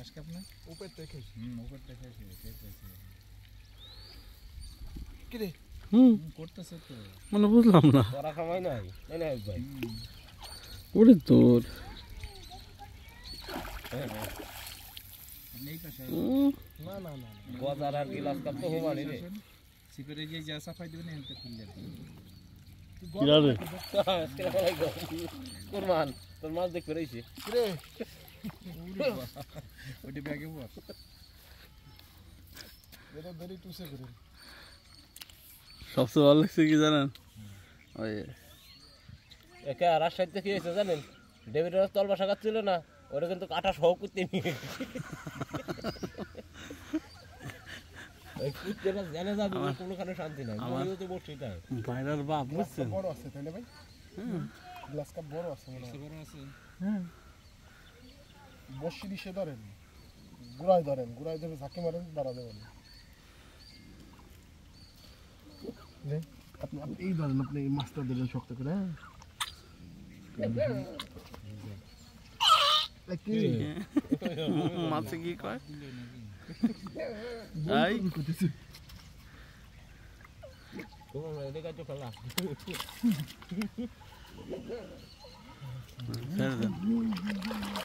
আজকে আপনি উপর থেকে উপর থেকে কি রে করতেছে তো মানে বুঝলাম না ওরা খামাই নাই নাই ভাই ওরে তোর নেই পাশে না না না গজার আর গিলাস কাপ তো হুমানি রে সিপেরে যে যা সাফাই দিবেন এনতে খুললে কিরা রে কুরমান তোর মাছ দেখ পেরেছি কি রে ওটি ব্যাগে বস এটা ধরে টুসে করে সবচেয়ে ভালো লাগছে কি জানেন ওই একা রাজশাহী থেকে এসে জানেন ডেভিড তল বাসা কাটছিল না ওরা কিন্তু কাটা সহ করতে নিয়ে জানে যাবে কোনোখানে শান্তি নাই মনে তো বসে তাই ভাইরার বাপ বুঝছেন বড় আছে তাই না ভাই গ্লাস কাপ বড় আছে মনে হয় বড় আছে বসি দিশে ধরেন গুড়ায় ধরে ঝাঁকি মারেন বাড়া দেবেন আপনি এই ধরেন আপনি এই মাছটা দিলেন শক্ত করে কি মাছে কি কয় এই করতেছে তোমার এদিকে তো খেলা ছেড়ে দেন